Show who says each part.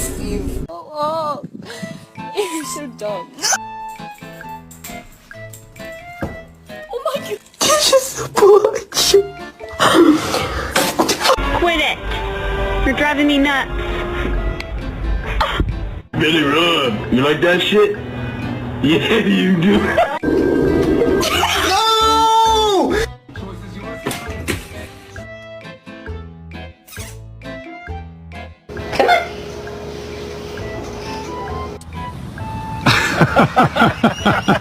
Speaker 1: Steve. Oh, you're so dumb. Oh my god.
Speaker 2: Quit it! You're driving me nuts.
Speaker 3: Billy Run, you like that shit? Yeah, you do.
Speaker 4: Ha ha ha ha!